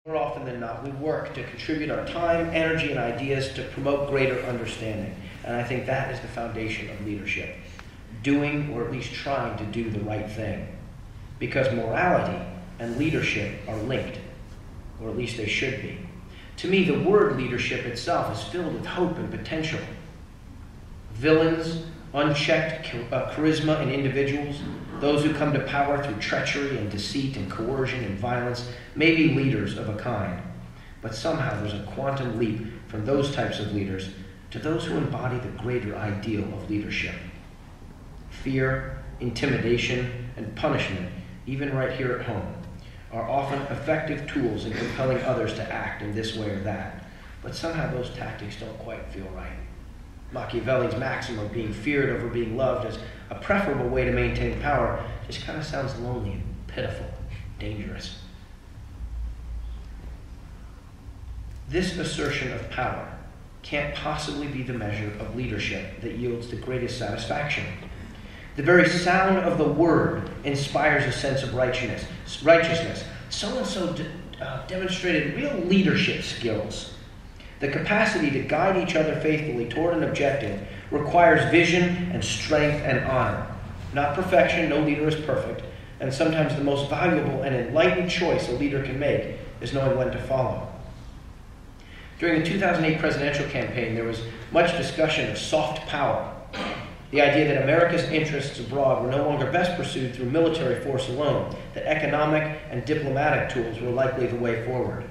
More often than not, we work to contribute our time, energy, and ideas to promote greater understanding. And I think that is the foundation of leadership. Doing, or at least trying to do, the right thing. Because morality and leadership are linked, or at least they should be. To me, the word leadership itself is filled with hope and potential. Villains, unchecked charisma in individuals, those who come to power through treachery and deceit and coercion and violence, may be leaders of a kind. But somehow there's a quantum leap from those types of leaders to those who embody the greater ideal of leadership. Fear, intimidation, and punishment, even right here at home, are often effective tools in compelling others to act in this way or that. But somehow those tactics don't quite feel right. Machiavelli's maxim of being feared over being loved as a preferable way to maintain power just kind of sounds lonely and pitiful, dangerous. This assertion of power can't possibly be the measure of leadership that yields the greatest satisfaction. The very sound of the word inspires a sense of righteousness. So-and-so demonstrated real leadership skills. The capacity to guide each other faithfully toward an objective requires vision and strength and honor. Not perfection, no leader is perfect, and sometimes the most valuable and enlightened choice a leader can make is knowing when to follow. During the 2008 presidential campaign, there was much discussion of soft power. The idea that America's interests abroad were no longer best pursued through military force alone, that economic and diplomatic tools were likely the way forward.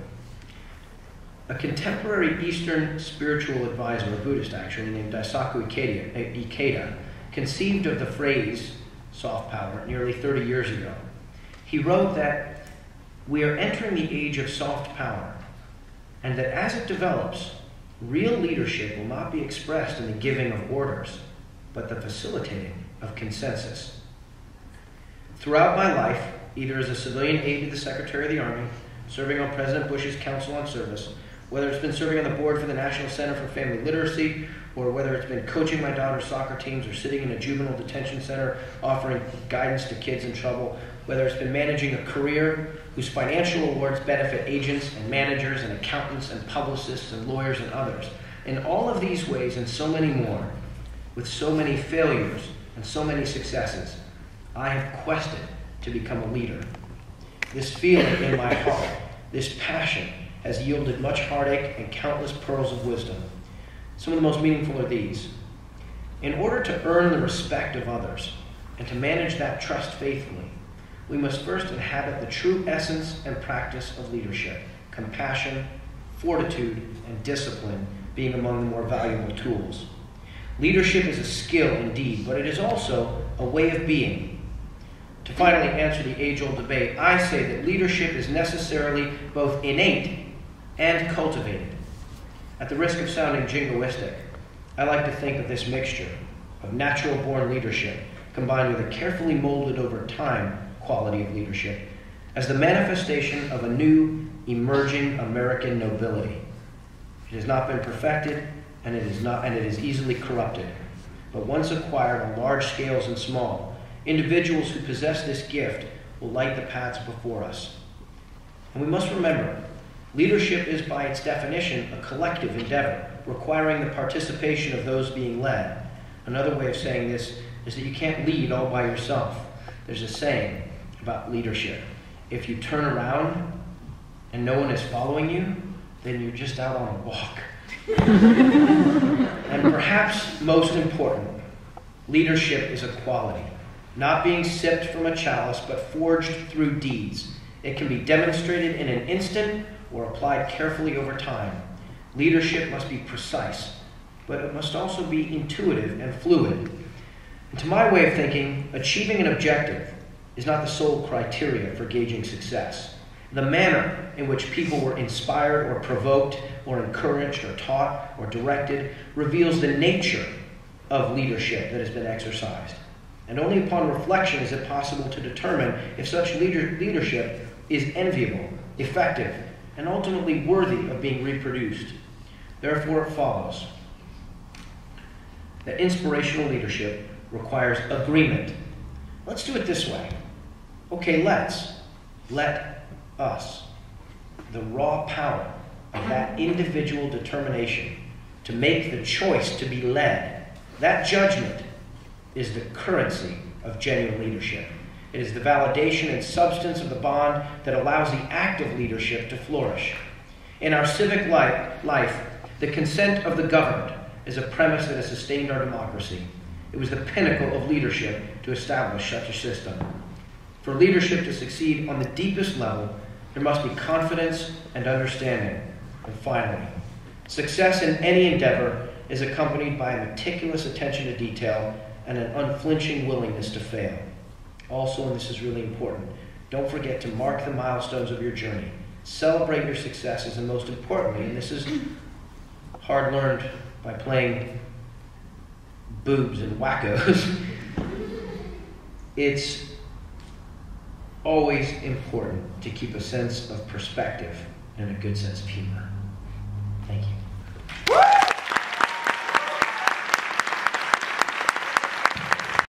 A contemporary Eastern spiritual advisor, a Buddhist actually, named Daisaku Ikeda, conceived of the phrase soft power nearly 30 years ago. He wrote that we are entering the age of soft power, and that as it develops, real leadership will not be expressed in the giving of orders, but the facilitating of consensus. Throughout my life, either as a civilian aide to the Secretary of the Army, serving on President Bush's Council on Service, whether it's been serving on the board for the National Center for Family Literacy, or whether it's been coaching my daughter's soccer teams or sitting in a juvenile detention center offering guidance to kids in trouble, whether it's been managing a career whose financial awards benefit agents and managers and accountants and publicists and lawyers and others. In all of these ways and so many more, with so many failures and so many successes, I have quested to become a leader. This feeling in my heart, this passion, has yielded much heartache and countless pearls of wisdom. Some of the most meaningful are these. In order to earn the respect of others and to manage that trust faithfully, we must first inhabit the true essence and practice of leadership, compassion, fortitude, and discipline being among the more valuable tools. Leadership is a skill indeed, but it is also a way of being. To finally answer the age-old debate, I say that leadership is necessarily both innate and cultivated. At the risk of sounding jingoistic, I like to think of this mixture of natural-born leadership combined with a carefully molded over time quality of leadership as the manifestation of a new, emerging American nobility. It has not been perfected, and it is easily corrupted. But once acquired on large scales and small, individuals who possess this gift will light the paths before us. And we must remember, leadership is by its definition a collective endeavor, requiring the participation of those being led. Another way of saying this is that you can't lead all by yourself. There's a saying about leadership. If you turn around and no one is following you, then you're just out on a walk. And perhaps most important, leadership is a quality, not being sipped from a chalice, but forged through deeds. It can be demonstrated in an instant or applied carefully over time. Leadership must be precise, but it must also be intuitive and fluid. And to my way of thinking, achieving an objective is not the sole criteria for gauging success. The manner in which people were inspired or provoked or encouraged or taught or directed reveals the nature of leadership that has been exercised. And only upon reflection is it possible to determine if such leadership is enviable, effective, and ultimately worthy of being reproduced. Therefore, it follows that inspirational leadership requires agreement. Let's do it this way. Okay, let us. the raw power of that individual determination to make the choice to be led, that judgment is the currency of genuine leadership. It is the validation and substance of the bond that allows the act of leadership to flourish. In our civic life, the consent of the governed is a premise that has sustained our democracy. It was the pinnacle of leadership to establish such a system. For leadership to succeed on the deepest level, there must be confidence and understanding. And finally, success in any endeavor is accompanied by a meticulous attention to detail and an unflinching willingness to fail. Also, and this is really important, don't forget to mark the milestones of your journey. Celebrate your successes, and most importantly, and this is hard learned by playing boobs and wackos, it's always important to keep a sense of perspective and a good sense of humor.